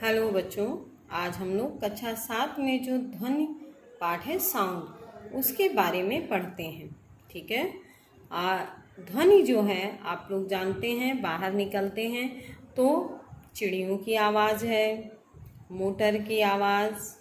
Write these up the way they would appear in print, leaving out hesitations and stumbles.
Hello बच्चों, आज हम लोग कक्षा 7 में जो ध्वनि पाठ है साउंड, उसके बारे में पढ़ते हैं। ठीक है। ध्वनि जो है आप लोग जानते हैं, बाहर निकलते हैं तो चिड़ियों की आवाज़ है, मोटर की आवाज़,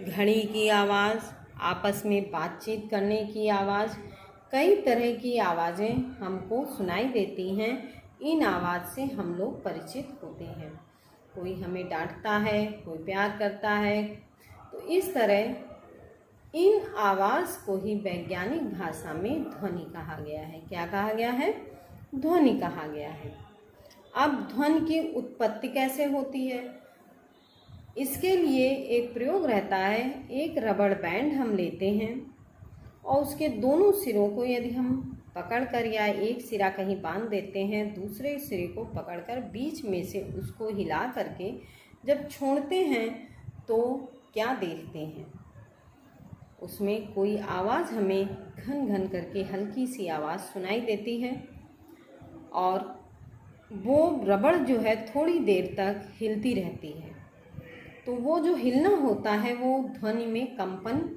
घड़ी की आवाज़, आपस में बातचीत करने की आवाज़, कई तरह की आवाज़ें हमको सुनाई देती हैं। इन आवाज़ से हम लोग परिचित होते हैं। कोई हमें डांटता है, कोई प्यार करता है। तो इस तरह इन आवाज़ को ही वैज्ञानिक भाषा में ध्वनि कहा गया है। क्या कहा गया है? ध्वनि कहा गया है। अब ध्वनि की उत्पत्ति कैसे होती है? इसके लिए एक प्रयोग रहता है। एक रबड़ बैंड हम लेते हैं और उसके दोनों सिरों को यदि हम पकड़कर या एक सिरा कहीं बांध देते हैं, दूसरे सिरे को पकड़कर बीच में से उसको हिला करके जब छोड़ते हैं तो क्या देखते हैं? उसमें कोई आवाज़ हमें घन घन करके हल्की सी आवाज़ सुनाई देती है और वो रबड़ जो है थोड़ी देर तक हिलती रहती है। तो वो जो हिलना होता है वो ध्वनि में कंपन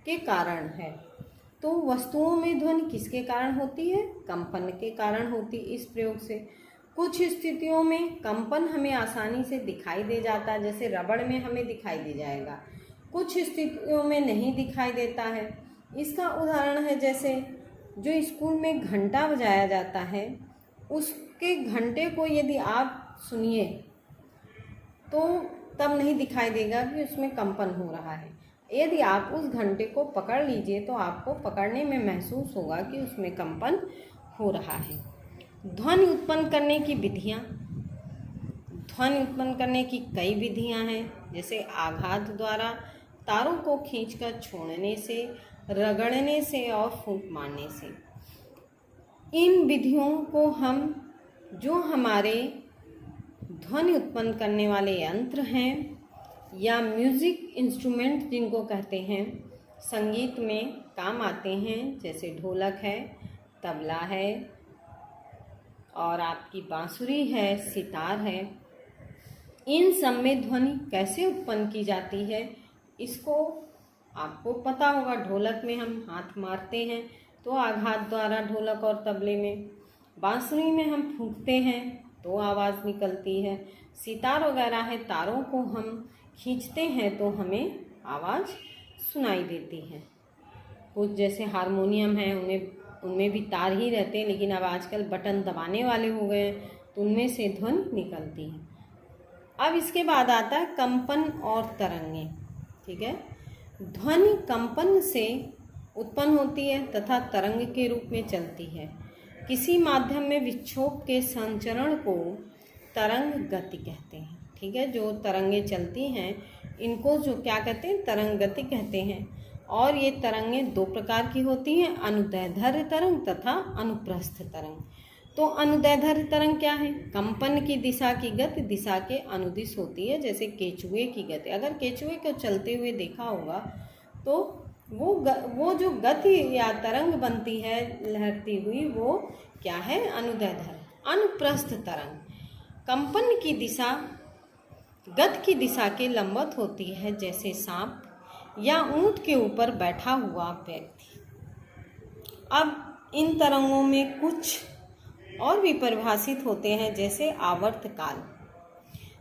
के कारण है। तो वस्तुओं में ध्वनि किसके कारण होती है? कंपन के कारण होती। इस प्रयोग से कुछ स्थितियों में कंपन हमें आसानी से दिखाई दे जाता है, जैसे रबड़ में हमें दिखाई दे जाएगा। कुछ स्थितियों में नहीं दिखाई देता है। इसका उदाहरण है जैसे जो स्कूल में घंटा बजाया जाता है, उसके घंटे को यदि आप सुनिए तो तब नहीं दिखाई देगा कि उसमें कंपन हो रहा है। यदि आप उस घंटे को पकड़ लीजिए तो आपको पकड़ने में महसूस होगा कि उसमें कंपन हो रहा है। ध्वनि उत्पन्न करने की विधियाँ। ध्वनि उत्पन्न करने की कई विधियाँ हैं, जैसे आघात द्वारा, तारों को खींचकर छोड़ने से, रगड़ने से और फूंक मारने से। इन विधियों को हम जो हमारे ध्वनि उत्पन्न करने वाले यंत्र हैं या म्यूज़िक इंस्ट्रूमेंट जिनको कहते हैं, संगीत में काम आते हैं, जैसे ढोलक है, तबला है और आपकी बांसुरी है, सितार है। इन सब में ध्वनि कैसे उत्पन्न की जाती है इसको आपको पता होगा। ढोलक में हम हाथ मारते हैं तो आघात द्वारा ढोलक और तबले में, बांसुरी में हम फूंकते हैं तो आवाज़ निकलती है, सितार वगैरह है, तारों को हम खींचते हैं तो हमें आवाज़ सुनाई देती है। कुछ जैसे हारमोनियम है, उनमें भी तार ही रहते हैं, लेकिन अब आजकल बटन दबाने वाले हो गए हैं तो उनमें से ध्वनि निकलती है। अब इसके बाद आता है कंपन और तरंगें। ठीक है। ध्वनि कंपन से उत्पन्न होती है तथा तरंग के रूप में चलती है। किसी माध्यम में विक्षोभ के संचरण को तरंग गति कहते हैं। ठीक है। जो तरंगें चलती हैं इनको जो क्या कहते हैं? तरंग गति कहते हैं। और ये तरंगें दो प्रकार की होती हैं, अनुदैर्ध्य तरंग तथा अनुप्रस्थ तरंग। तो अनुदैर्ध्य तरंग क्या है? कंपन की दिशा की गति दिशा के अनुदिश होती है, जैसे केचुए की गति। अगर केचुए को चलते हुए देखा होगा तो वो जो गति या तरंग बनती है लहरती हुई, वो क्या है? अनुदैर्ध्य। अनुप्रस्थ तरंग कंपन की दिशा गति की दिशा के लंबवत होती है, जैसे सांप या ऊंट के ऊपर बैठा हुआ व्यक्ति। अब इन तरंगों में कुछ और भी परिभाषित होते हैं, जैसे आवर्तकाल।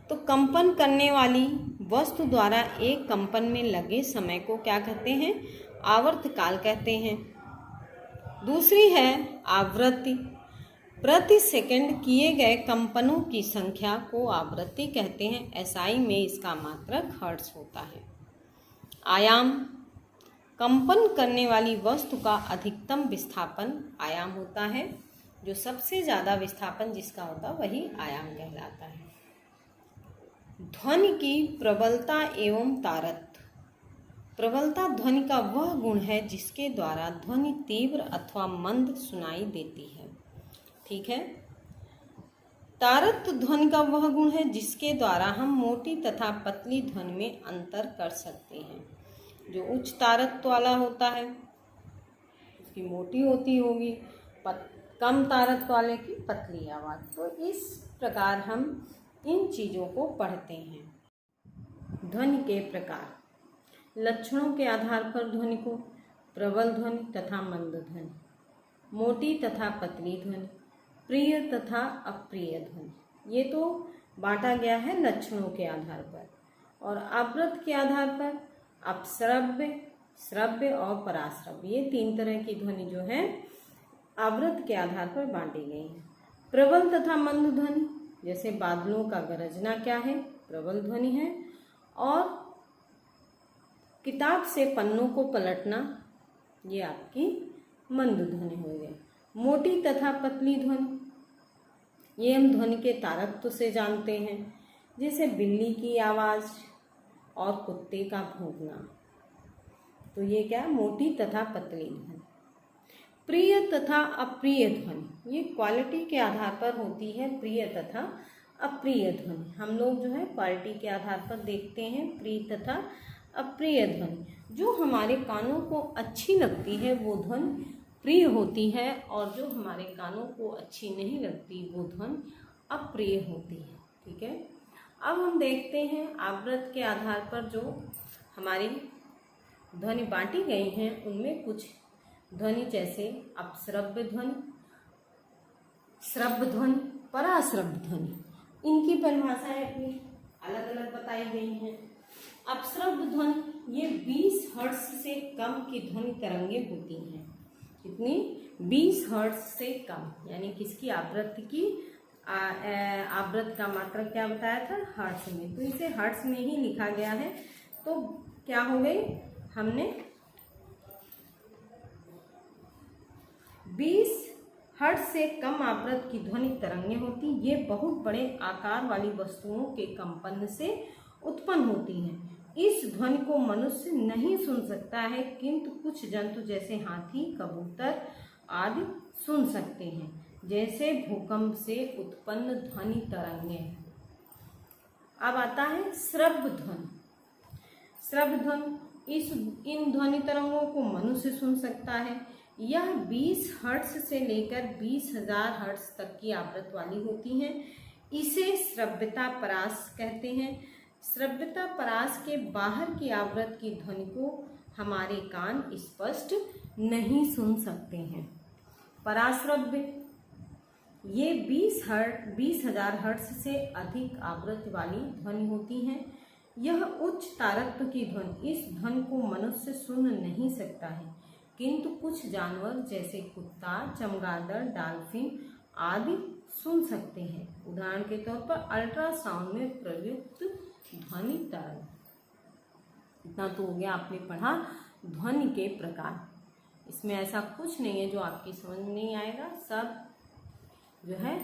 तो कंपन करने वाली वस्तु द्वारा एक कंपन में लगे समय को क्या कहते हैं? आवर्तकाल कहते हैं। दूसरी है आवृत्ति। प्रति सेकंड किए गए कंपनों की संख्या को आवृत्ति कहते हैं। SI में इसका मात्रक हर्ट्ज होता है। आयाम। कंपन करने वाली वस्तु का अधिकतम विस्थापन आयाम होता है। जो सबसे ज़्यादा विस्थापन जिसका होता है वही आयाम कहलाता है। ध्वनि की प्रबलता एवं तारतम्य। प्रबलता ध्वनि का वह गुण है जिसके द्वारा ध्वनि तीव्र अथवा मंद सुनाई देती है। ठीक है। तारत्व ध्वनि का वह गुण है जिसके द्वारा हम मोटी तथा पतली ध्वनि में अंतर कर सकते हैं। जो उच्च तारत्व वाला होता है उसकी मोटी होती होगी, कम तारत्व वाले की पतली आवाज़। तो इस प्रकार हम इन चीज़ों को पढ़ते हैं। ध्वनि के प्रकार। लक्षणों के आधार पर ध्वनि को प्रबल ध्वनि तथा मंद ध्वनि, मोटी तथा पतली ध्वनि, प्रिय तथा अप्रिय ध्वनि, ये तो बांटा गया है लक्षणों के आधार पर। और आवृत्ति के आधार पर अपश्रव्य, श्रव्य और पराश्रव्य, ये 3 तरह की ध्वनि जो है आवृत्ति के आधार पर बांटी गई है। प्रबल तथा मंद ध्वनि, जैसे बादलों का गरजना क्या है, प्रबल ध्वनि है। और किताब से पन्नों को पलटना, ये आपकी मंद ध्वनि हो गई। मोटी तथा पतली ध्वनि, ये हम ध्वनि के तारतम्य से जानते हैं, जैसे बिल्ली की आवाज़ और कुत्ते का भौंकना, तो ये क्या, मोटी तथा पतली ध्वनि। प्रिय तथा अप्रिय ध्वनि, ये क्वालिटी के आधार पर होती है, प्रिय तथा अप्रिय ध्वनि। हम लोग जो है क्वालिटी के आधार पर देखते हैं प्रिय तथा अप्रिय ध्वनि। जो हमारे कानों को अच्छी लगती है वो ध्वनि प्रिय होती है, और जो हमारे कानों को अच्छी नहीं लगती वो ध्वनि अप्रिय होती है। ठीक है, अब हम देखते हैं आवृत्ति के आधार पर जो हमारी ध्वनि बांटी गई हैं उनमें कुछ ध्वनि, जैसे अपश्रव्य ध्वनि, श्रव्य ध्वनि, पराश्रव्य ध्वनि, इनकी परिभाषाएं अपनी अलग अलग बताई गई हैं। अपश्रव्य ध्वनि, ये 20 हर्ट्ज से कम की ध्वनि तरंगें होती हैं। कितनी? 20 हर्ट्ज से कम, यानी किसकी, आवृत्ति की। आवृत्ति का मात्रक क्या बताया था, हर्ट्ज में, तो इसे हर्ट्ज में ही लिखा गया है। तो क्या हो गई, हमने 20 हर्ट्ज से कम आवृत्ति की ध्वनि तरंगें होती, ये बहुत बड़े आकार वाली वस्तुओं के कंपन से उत्पन्न होती हैं। इस ध्वनि को मनुष्य नहीं सुन सकता है, किंतु कुछ जंतु जैसे हाथी, कबूतर आदि सुन सकते हैं, जैसे भूकंप से उत्पन्न ध्वनि तरंगें। अब आता है श्रव्य ध्वनि। श्रव्य ध्वनि, इन ध्वनि तरंगों को मनुष्य सुन सकता है। यह 20 हर्ट्ज से लेकर 20,000 हर्ट्ज तक की आवृत्ति वाली होती हैं। इसे श्रव्यता परास कहते हैं। श्रव्यता परास के बाहर की आवृत्ति की ध्वनि को हमारे कान स्पष्ट नहीं सुन सकते हैं। पराश्रव्य, ये 20,000 हर्ट्ज से अधिक आवृत्ति वाली ध्वनि होती हैं। यह उच्च तारतम्य की ध्वनि, इस ध्वनि को मनुष्य सुन नहीं सकता है, किंतु कुछ जानवर जैसे कुत्ता, चमगादड़, डॉल्फिन आदि सुन सकते हैं। उदाहरण के तौर पर अल्ट्रासाउंड में प्रयुक्त ध्वनि तरंग। इतना तो हो गया, आपने पढ़ा ध्वनि के प्रकार। इसमें ऐसा कुछ नहीं है जो आपकी समझ में नहीं आएगा, सब जो है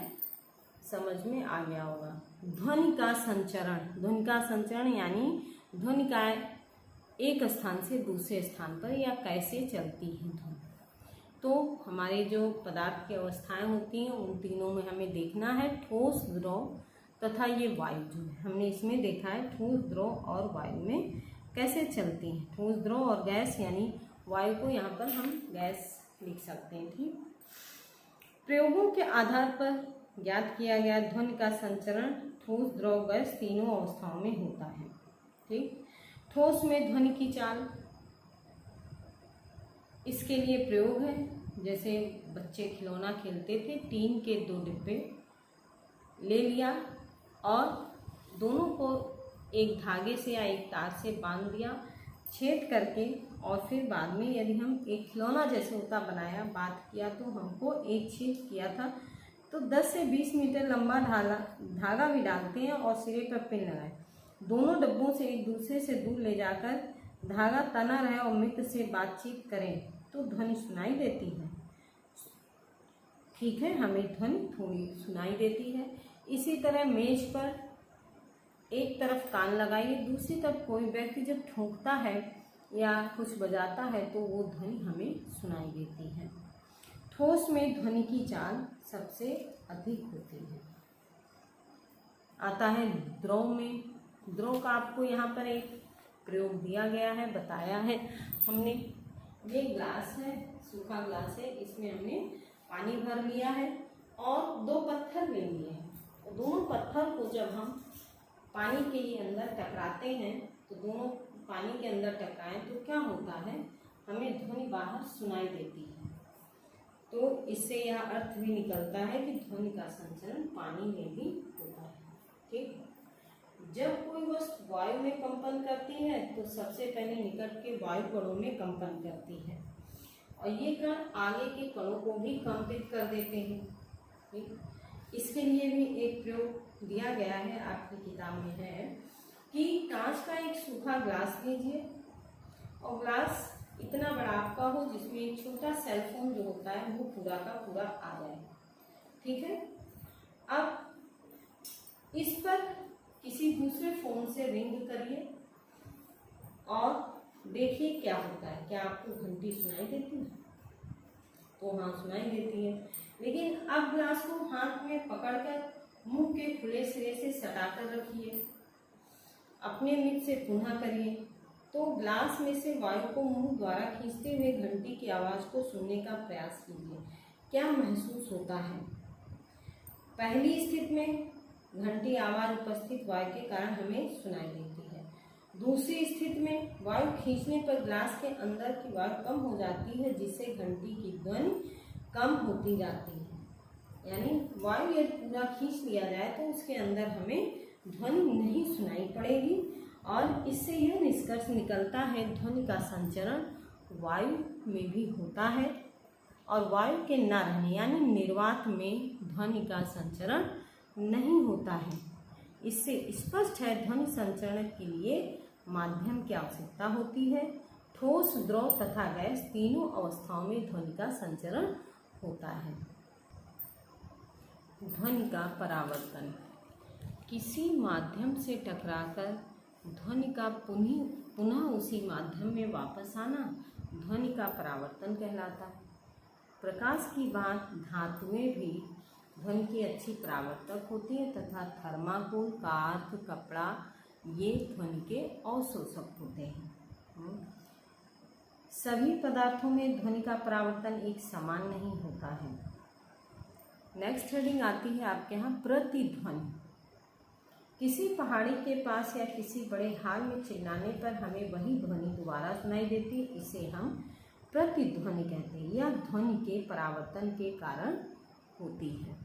समझ में आ गया होगा। ध्वनि का संचरण। ध्वनि का संचरण यानी ध्वनि का एक स्थान से दूसरे स्थान पर या कैसे चलती है ध्वनि। तो हमारे जो पदार्थ की अवस्थाएं होती हैं उन तीनों में हमें देखना है, ठोस, द्रव तथा ये वायु जो है हमने इसमें देखा है, ठोस, द्रव और वायु में कैसे चलती हैं। ठोस, द्रव और गैस, यानी वायु को यहाँ पर हम गैस लिख सकते हैं। ठीक, प्रयोगों के आधार पर ज्ञात किया गया ध्वनि का संचरण ठोस, द्रव, गैस तीनों अवस्थाओं में होता है। ठीक, ठोस में ध्वनि की चाल, इसके लिए प्रयोग है, जैसे बच्चे खिलौना खेलते थे, टीन के 2 डिब्बे ले लिया और दोनों को एक धागे से या एक तार से बांध दिया, छेद करके, और फिर बाद में यदि हम एक खिलौना जैसे होता बनाया, बात किया, तो हमको एक छेद किया था तो 10 से 20 मीटर लंबा धागा भी डालते हैं और सिरे पर पिन लगाए, दोनों डब्बों से एक दूसरे से दूर ले जाकर धागा तना रहे और मित्र से बातचीत करें तो ध्वनि सुनाई देती है। ठीक है, हमें ध्वनि थोड़ी सुनाई देती है। इसी तरह मेज पर एक तरफ कान लगाइए, दूसरी तरफ कोई व्यक्ति जब ठोंकता है या कुछ बजाता है तो वो ध्वनि हमें सुनाई देती है। ठोस में ध्वनि की चाल सबसे अधिक होती है। आता है द्रव में। द्रव का आपको यहाँ पर एक प्रयोग दिया गया है, बताया है हमने। ये ग्लास है, सूखा ग्लास है, इसमें हमने पानी भर लिया है और 2 पत्थर ले लिए हैं दोनों पत्थर को जब हम पानी के अंदर टकराते हैं तो दोनों पानी के अंदर टकराएं तो क्या होता है, हमें ध्वनि बाहर सुनाई देती है। तो इससे यह अर्थ भी निकलता है कि ध्वनि का संचरण पानी में भी होता है। ठीक, जब कोई वस्तु वायु में कंपन करती है तो सबसे पहले निकट के वायु कणों में कंपन करती है और ये कण आगे के कणों को भी कंपित कर देते हैं। ठीक, इसके लिए भी एक प्रयोग दिया गया है, आपकी किताब में है कि कांच का एक सूखा ग्लास लीजिए और ग्लास इतना बड़ा आपका हो जिसमें एक छोटा सेल फोन जो होता है वो पूरा का पूरा आ जाए। ठीक है, अब इस पर किसी दूसरे फोन से रिंग करिए और देखिए क्या होता है। क्या आपको घंटी सुनाई देती है? तो हाँ, सुनाई देती है। लेकिन अब ग्लास को हाथ में पकड़कर मुंह के खुले सिरे से सटाकर रखिए, अपने मिट से पुनः करिए तो ग्लास में से वायु को मुंह द्वारा खींचते हुए घंटी की आवाज़ को सुनने का प्रयास कीजिए। क्या महसूस होता है? पहली स्थिति में घंटी आवाज़ उपस्थित वायु के कारण हमें सुनाई देती है। दूसरी स्थिति में वायु खींचने पर ग्लास के अंदर की वायु कम हो जाती है जिससे घंटी की ध्वनि कम होती जाती है। यानी वायु यदि पूरा खींच लिया जाए तो उसके अंदर हमें ध्वनि नहीं सुनाई पड़ेगी और इससे यह निष्कर्ष निकलता है ध्वनि का संचरण वायु में भी होता है और वायु के न रहने यानी निर्वात में ध्वनि का संचरण नहीं होता है। इससे स्पष्ट है ध्वनि संचरण के लिए माध्यम की आवश्यकता होती है। ठोस, द्रव तथा गैस तीनों अवस्थाओं में ध्वनि का संचरण होता है। ध्वनि का परावर्तन, किसी माध्यम से टकराकर ध्वनि का पुनः उसी माध्यम में वापस आना ध्वनि का परावर्तन कहलाता है। प्रकाश की बात धातुएं भी ध्वनि की अच्छी परावर्तक होती है तथा थर्माकोल, कार्प, कपड़ा ये ध्वनि के अवशोषक होते हैं। सभी पदार्थों में ध्वनि का परावर्तन एक समान नहीं होता है। नेक्स्ट हेडिंग आती है आपके यहाँ प्रतिध्वनि। किसी पहाड़ी के पास या किसी बड़े हॉल में चिल्लाने पर हमें वही ध्वनि दोबारा सुनाई देती है, इसे हम प्रतिध्वनि कहते हैं। यह ध्वनि के परावर्तन के कारण होती है।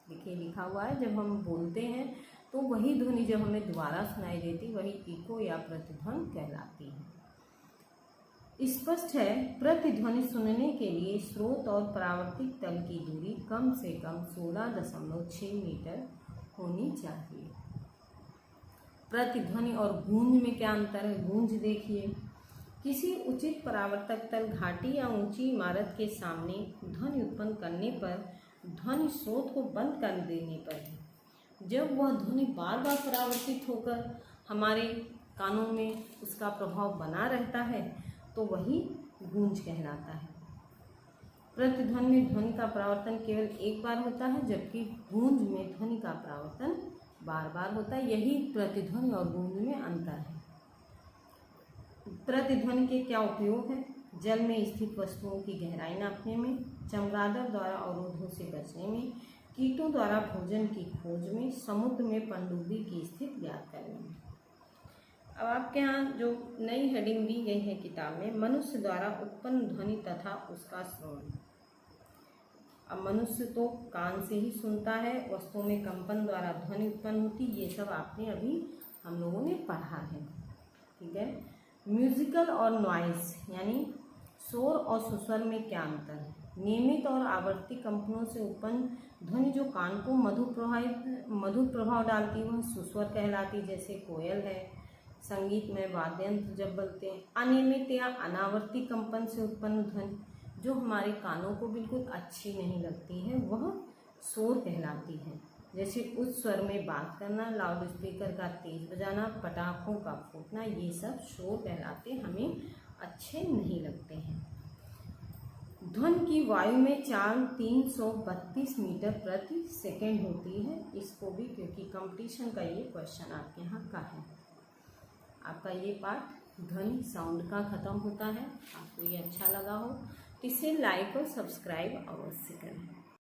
देखिए लिखा हुआ है, जब हम बोलते हैं तो वही ध्वनि जब हमें दोबारा सुनाई देती वही इको या प्रतिध्वनि कहलाती है। स्पष्ट है, प्रतिध्वनि सुनने के लिए स्रोत और परावर्तित तल की दूरी कम से कम 16.6 मीटर होनी चाहिए। प्रतिध्वनि और गूंज में क्या अंतर है? गूंज देखिए, किसी उचित परावर्तक तल, घाटी या ऊंची इमारत के सामने ध्वनि उत्पन्न करने पर ध्वनि स्रोत को बंद कर देने पर जब वह ध्वनि बार बार परावर्तित होकर हमारे कानों में उसका प्रभाव बना रहता है तो वही गूंज कहलाता है। प्रतिध्वनि में ध्वनि का परावर्तन केवल एक बार होता है जबकि गूंज में ध्वनि का परावर्तन बार बार होता है। यही प्रतिध्वनि और गूंज में अंतर है। प्रतिध्वनि के क्या उपयोग है? जल में स्थित वस्तुओं की गहराई नापने में, चमगादड़ द्वारा अवरोधों से बचने में, कीटों द्वारा भोजन की खोज में, समुद्र में पनडुब्बी की स्थिति ज्ञात करने में। अब आपके यहाँ जो नई हेडिंग दी गई है किताब में, मनुष्य द्वारा उत्पन्न ध्वनि तथा उसका श्रवण। अब मनुष्य तो कान से ही सुनता है, वस्तुओं में कंपन द्वारा ध्वनि उत्पन्न होती, ये सब आपने अभी हम लोगों ने पढ़ा है। ठीक है, म्यूजिकल और नॉइस यानी शोर और सुस्वर में क्या अंतर है? नियमित और आवर्ती कंपनों से उत्पन्न ध्वनि जो कान को मधुर प्रभाव डालती है वह सुस्वर कहलाती, जैसे कोयल है। संगीत में वाद्य यंत्र जब बजते हैं। अनियमित या अनावर्ती कंपन से उत्पन्न ध्वनि जो हमारे कानों को बिल्कुल अच्छी नहीं लगती है वह शोर कहलाती है, जैसे उच्च स्वर में बात करना, लाउड स्पीकर का तेज बजाना, पटाखों का फूटना, ये सब शोर कहलाते, हमें अच्छे नहीं लगते हैं। ध्वनि की वायु में चाल 332 मीटर प्रति सेकेंड होती है। इसको भी क्योंकि कंपटीशन का ये क्वेश्चन आपके यहाँ का है। आपका ये पार्ट ध्वनि साउंड का ख़त्म होता है। आपको ये अच्छा लगा हो तो इसे लाइक और सब्सक्राइब अवश्य करें।